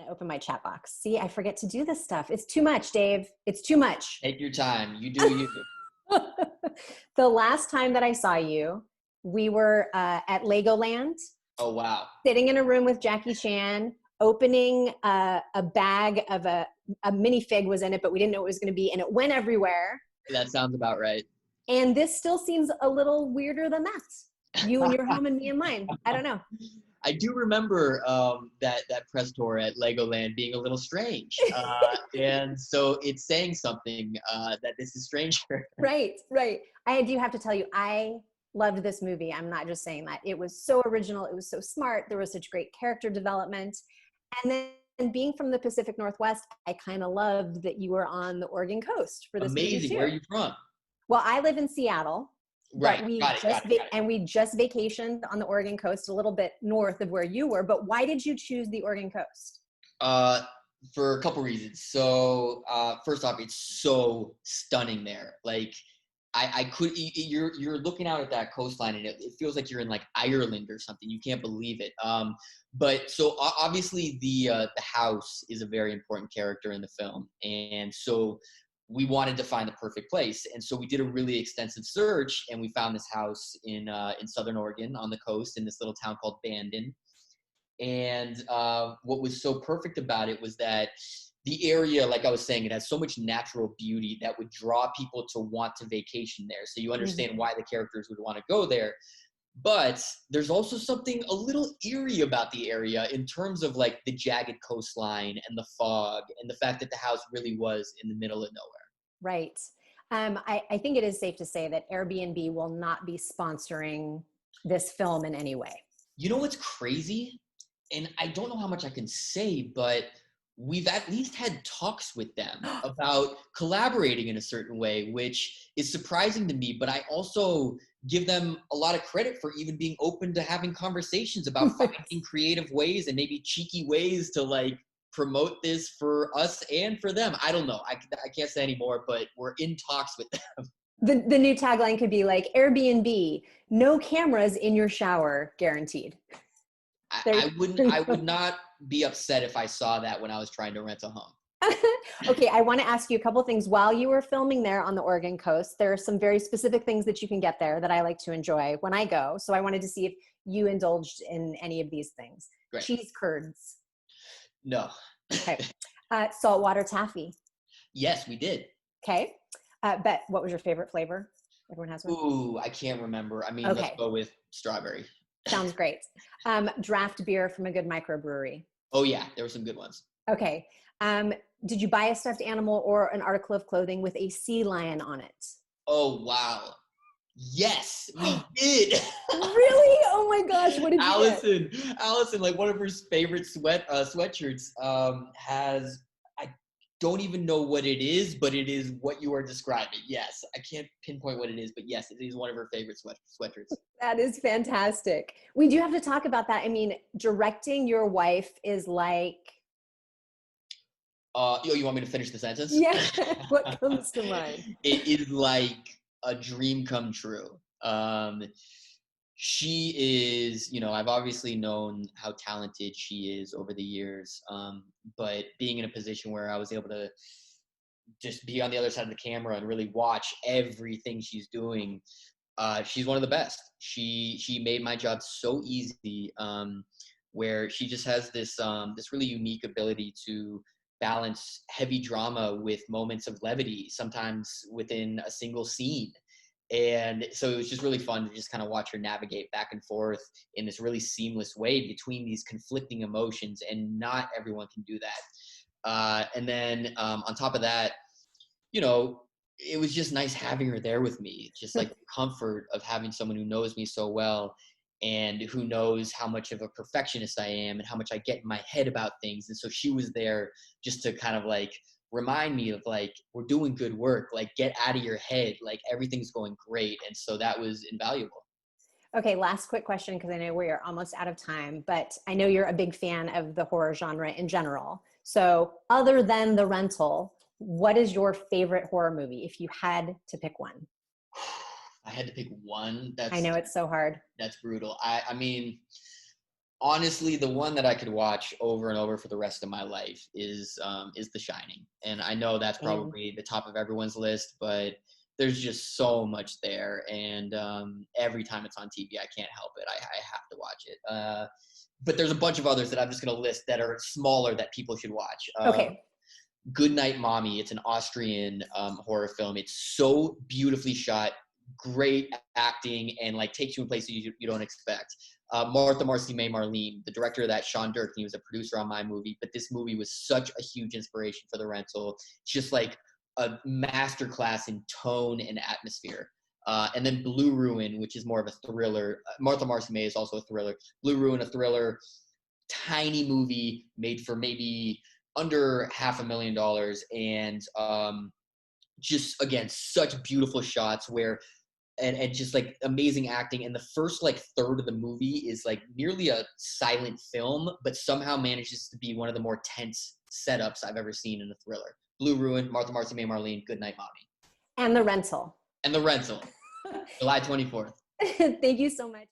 to open my chat box. See, I forget to do this stuff. It's too much, Dave. It's too much. Take your time. You do you. The last time that I saw you, we were at Legoland. Oh, wow. Sitting in a room with Jackie Chan, opening a bag of a minifig was in it, but we didn't know what it was going to be, and it went everywhere. That sounds about right. And this still seems a little weirder than that. You and your home and me and mine. I don't know. I do remember that press tour at Legoland being a little strange. And so it's saying something that this is stranger. Right. I do have to tell you, I loved this movie. I'm not just saying that. It was so original. It was so smart. There was such great character development. And then being from the Pacific Northwest, I kind of loved that you were on the Oregon coast for this movie too. Amazing. Where are you from? Well, I live in Seattle. Right. Got it. And we just vacationed on the Oregon coast, a little bit north of where you were. But why did you choose the Oregon coast? For a couple reasons. So first off, it's so stunning there. Like you're looking out at that coastline and it feels like you're in like Ireland or something. You can't believe it. But so obviously the house is a very important character in the film. And so we wanted to find the perfect place. And so we did a really extensive search and we found this house in Southern Oregon on the coast in this little town called Bandon. And what was so perfect about it was that the area, like I was saying, it has so much natural beauty that would draw people to want to vacation there. So you understand why the characters would want to go there. But there's also something a little eerie about the area in terms of like the jagged coastline and the fog and the fact that the house really was in the middle of nowhere. Right. I think it is safe to say that Airbnb will not be sponsoring this film in any way. You know what's crazy? And I don't know how much I can say, but we've at least had talks with them about collaborating in a certain way, which is surprising to me, but I also give them a lot of credit for even being open to having conversations about finding creative ways and maybe cheeky ways to like promote this for us and for them. I don't know. I can't say anymore, but we're in talks with them. The new tagline could be like Airbnb, no cameras in your shower, guaranteed. I would not be upset if I saw that when I was trying to rent a home. Okay, I want to ask you a couple things. While you were filming there on the Oregon coast, there are some very specific things that you can get there that I like to enjoy when I go. So I wanted to see if you indulged in any of these things. Great. Cheese curds. No. Okay. Saltwater taffy. Yes, we did. Okay. Bet, what was your favorite flavor? Everyone has one? Ooh, I can't remember. I mean, Let's go with strawberry. Sounds great. Draft beer from a good microbrewery. Oh yeah, there were some good ones. Okay. Did you buy a stuffed animal or an article of clothing with a sea lion on it? Oh wow. Yes, we did. Really? Oh my gosh, what did you get? Alison, like one of her favorite sweatshirts has, I don't even know what it is, but it is what you are describing. Yes, I can't pinpoint what it is, but yes, it is one of her favorite sweatshirts. That is fantastic. We do have to talk about that. I mean, directing your wife is like... you want me to finish the sentence? Yeah, what comes to mind? It is like a dream come true. She is, I've obviously known how talented she is over the years, but being in a position where I was able to just be on the other side of the camera and really watch everything she's doing, she's one of the best. She made my job so easy, where she just has this really unique ability to balance heavy drama with moments of levity, sometimes within a single scene. And so it was just really fun to just kind of watch her navigate back and forth in this really seamless way between these conflicting emotions, and not everyone can do that. And then on top of that, it was just nice having her there with me. Just like the comfort of having someone who knows me so well and who knows how much of a perfectionist I am and how much I get in my head about things. And so she was there just to kind of like remind me of like, we're doing good work, like get out of your head, like everything's going great. And so that was invaluable. Okay, last quick question, because I know we are almost out of time, but I know you're a big fan of the horror genre in general. So other than The Rental, what is your favorite horror movie if you had to pick one? I had to pick one. I know it's so hard. That's brutal. I mean, Honestly, the one that I could watch over and over for the rest of my life is The Shining. And I know that's Same. probably the top of everyone's list, but there's just so much there. And every time it's on TV, I can't help it. I have to watch it. But there's a bunch of others that I'm just going to list that are smaller that people should watch. Okay. Good Night, Mommy. It's an Austrian horror film. It's so beautifully shot, great acting, and like takes you in places you don't expect. Martha Marcy May Marlene, the director of that, Sean Durkin, he was a producer on my movie, but this movie was such a huge inspiration for The Rental. It's just like a masterclass in tone and atmosphere. And then Blue Ruin, which is more of a thriller. Martha Marcy May is also a thriller. Blue Ruin, a thriller, tiny movie made for maybe under $500,000, and just again such beautiful shots where and just like amazing acting, and the first like third of the movie is like nearly a silent film but somehow manages to be one of the more tense setups I've ever seen in a thriller. Blue Ruin, Martha Marcy May Marlene, Good Night, Mommy. And The Rental. And The Rental, July 24th. Thank you so much.